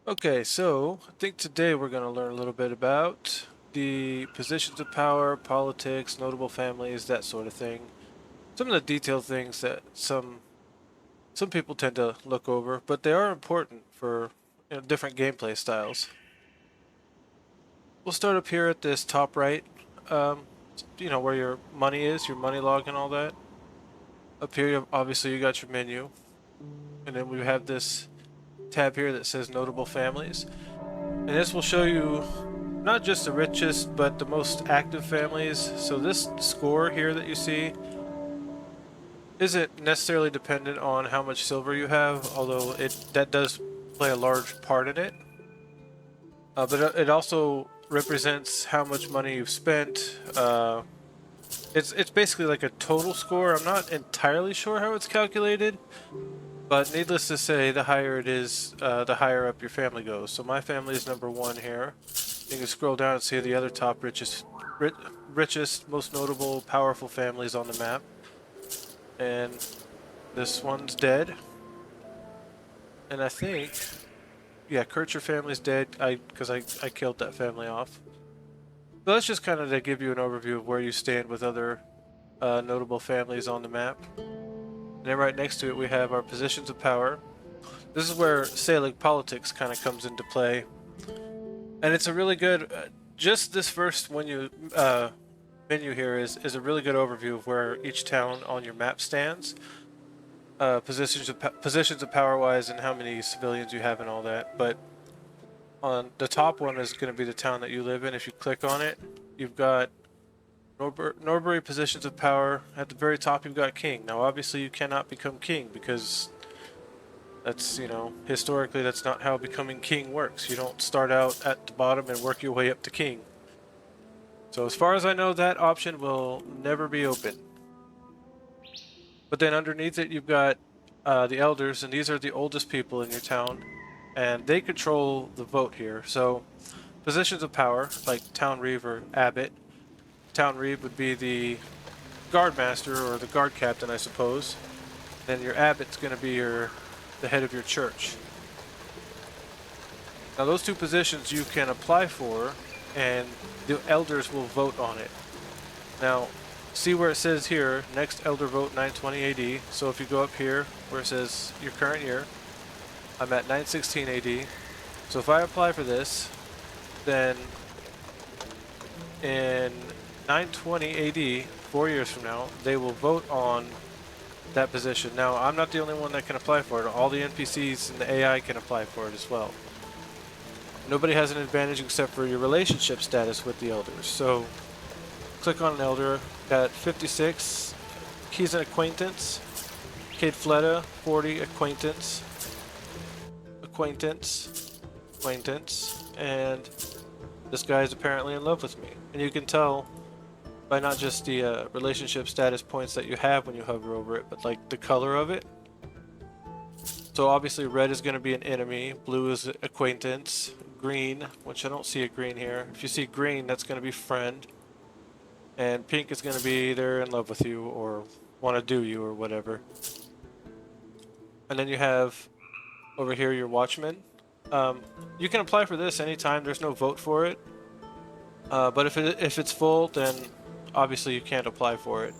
Okay, so I think today we're going to learn a little bit about the positions of power, politics, notable families, that sort of thing. Some of the detailed things that some people tend to look over, but they are important for different gameplay styles. We'll start up here at this top right, um, where your money is, your money log and all that. Up here, obviously you got your menu, and then we have this tab here that says notable families, and this will show you not just the richest, but the most active families. So this score here that you see isn't necessarily dependent on how much silver you have, although that does play a large part in it. But it also represents how much money you've spent. It's basically like a total score. I'm not entirely sure how it's calculated, but needless to say, the higher it is, the higher up your family goes. So my family is number one here. You can scroll down and see the other top richest, most notable, powerful families on the map. And this one's dead. And I think, yeah, Kircher family's dead. Because I killed that family off. But that's just kind of to give you an overview of where you stand with other notable families on the map. And then right next to it, we have our positions of power. This is where Saelig politics kind of comes into play. And it's a really good, just this first menu here is a really good overview of where each town on your map stands. Positions of power wise and how many civilians you have and all that. But on the top one is going to be the town that you live in. If you click on it, you've got Norbury positions of power. At the very top, you've got king. Now, obviously, you cannot become king because that's, historically, that's not how becoming king works. You don't start out at the bottom and work your way up to king. So as far as I know, that option will never be open. But then underneath it, you've got the elders, and these are the oldest people in your town, and they control the vote here. So positions of power, like town reeve or abbot. Town reeve would be the guard master or the guard captain, I suppose. Then your abbot's going to be the head of your church. Now those two positions you can apply for, and the elders will vote on it. Now, see where it says here, next elder vote 920 AD. So if you go up here where it says your current year, I'm at 916 AD. So if I apply for this, then in 920 AD, 4 years from now, they will vote on that position. Now, I'm not the only one that can apply for it. All the NPCs and the AI can apply for it as well. Nobody has an advantage except for your relationship status with the elders. So, click on an elder at 56. He's an acquaintance. Kate Fleta, 40, acquaintance. Acquaintance. And this guy is apparently in love with me. And you can tell by not just the relationship status points that you have when you hover over it, but like the color of it. So obviously red is going to be an enemy, blue is acquaintance, green, which I don't see a green here. If you see green, that's going to be friend. And pink is going to be they're in love with you or want to do you or whatever. And then you have over here your watchman. You can apply for this anytime. There's no vote for it. But if it's full, then obviously you can't apply for it.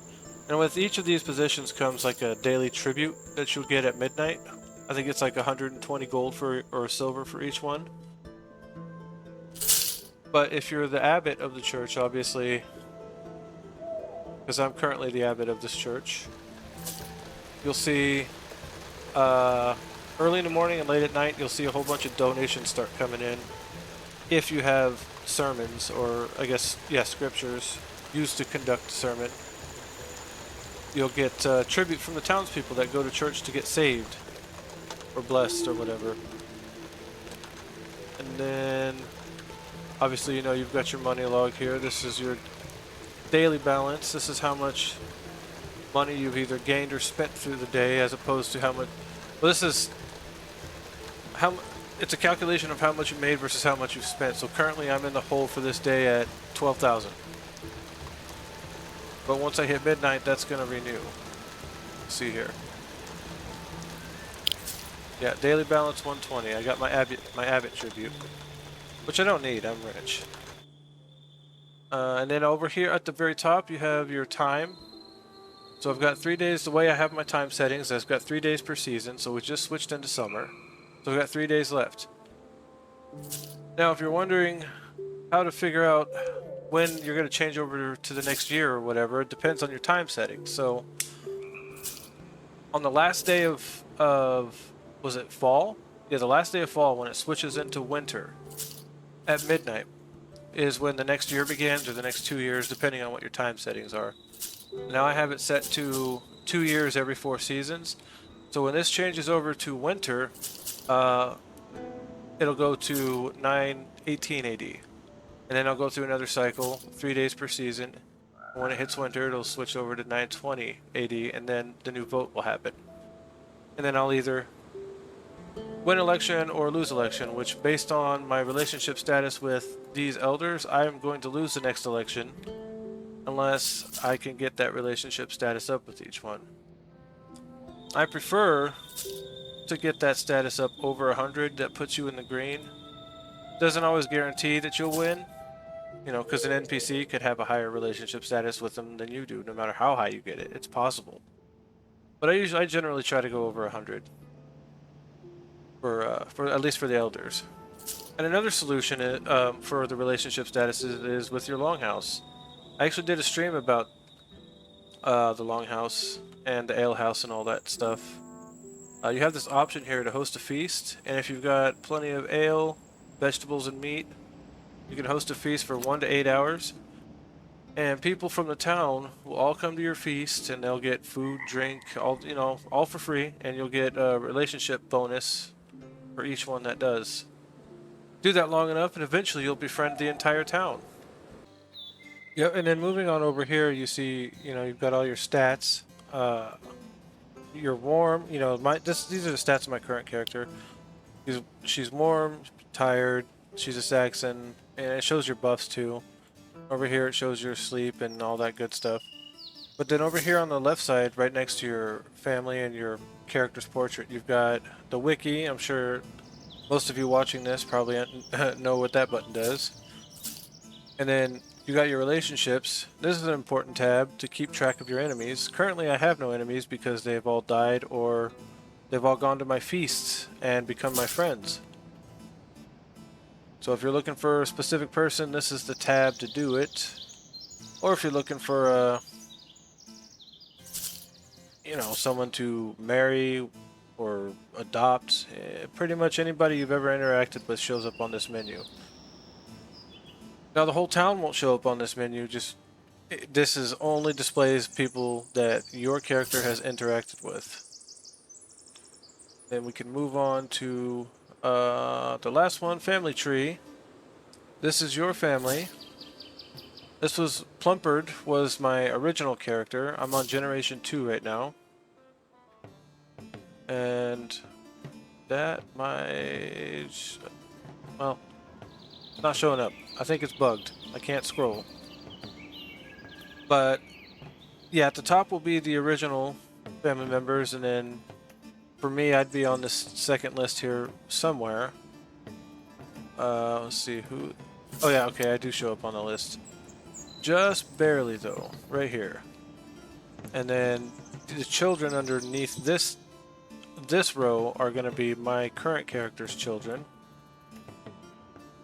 And with each of these positions comes like a daily tribute that you'll get at midnight. I think it's like 120 gold or silver for each one. But if you're the abbot of the church, obviously, because I'm currently the abbot of this church, you'll see early in the morning and late at night, you'll see a whole bunch of donations start coming in. If you have sermons or, I guess, yeah, scriptures used to conduct the sermon, you'll get tribute from the townspeople that go to church to get saved or blessed or whatever. And then obviously, you've got your money log here. This is your daily balance. This is how much money you've either gained or spent through the day, as opposed to how much. Well, this is it's a calculation of how much you made versus how much you've spent. So currently I'm in the hole for this day at 12,000. But once I hit midnight, that's going to renew. See here. Yeah, daily balance 120. I got my Abbott tribute, which I don't need. I'm rich. And then over here at the very top, you have your time. So I've got 3 days. The way I have my time settings, I've got 3 days per season. So we just switched into summer. So we've got 3 days left. Now, if you're wondering how to figure out when you're going to change over to the next year or whatever, it depends on your time settings. So on the last day of was it fall? Yeah, the last day of fall, when it switches into winter at midnight, is when the next year begins, or the next 2 years, depending on what your time settings are. Now I have it set to 2 years every 4 seasons. So when this changes over to winter, it'll go to 918 AD. And then I'll go through another cycle, 3 days per season. When it hits winter, it'll switch over to 920 AD, and then the new vote will happen. And then I'll either win election or lose election, which, based on my relationship status with these elders, I am going to lose the next election unless I can get that relationship status up with each one. I prefer to get that status up over 100. That puts you in the green. Doesn't always guarantee that you'll win, you know, because an NPC could have a higher relationship status with them than you do, no matter how high you get it. It's possible. But I generally try to go over 100 for at least for the elders. And another solution for the relationship statuses is with your longhouse. I actually did a stream about the longhouse and the alehouse and all that stuff. You have this option here to host a feast, and if you've got plenty of ale, vegetables, and meat, you can host a feast for 1 to 8 hours. And people from the town will all come to your feast, and they'll get food, drink, all for free, and you'll get a relationship bonus for each one that does. Do that long enough, and eventually you'll befriend the entire town. Yep, and then moving on over here, you see, you've got all your stats. You're warm. These are the stats of my current character. She's warm, tired. She's a Saxon, and it shows your buffs too. Over here, it shows your sleep and all that good stuff. But then over here on the left side, right next to your family and your character's portrait, you've got the wiki. I'm sure most of you watching this probably know what that button does. And then you got your relationships. This is an important tab to keep track of your enemies. Currently, I have no enemies because they've all died or they've all gone to my feasts and become my friends. So if you're looking for a specific person, this is the tab to do it. Or if you're looking for someone to marry or adopt, pretty much anybody you've ever interacted with shows up on this menu. Now the whole town won't show up on this menu, this is only displays people that your character has interacted with. Then we can move on to the last one, family tree. This is your family. This was Plumpered, was my original character. I'm on generation 2 right now. And that not showing up. I think it's bugged. I can't scroll. But yeah, at the top will be the original family members, and then for me, I'd be on this second list here somewhere. Let's see who. Oh yeah, okay, I do show up on the list. Just barely though, right here. And then the children underneath this row are going to be my current character's children.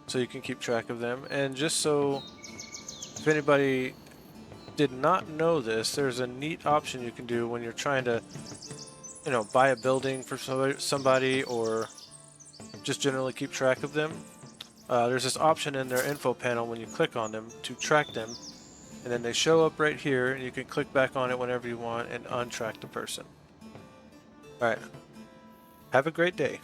So you can keep track of them. And just so if anybody did not know this, there's a neat option you can do when you're trying to buy a building for somebody or just generally keep track of them. There's this option in their info panel when you click on them to track them, and then they show up right here, and you can click back on it whenever you want and untrack the person. Alright, have a great day.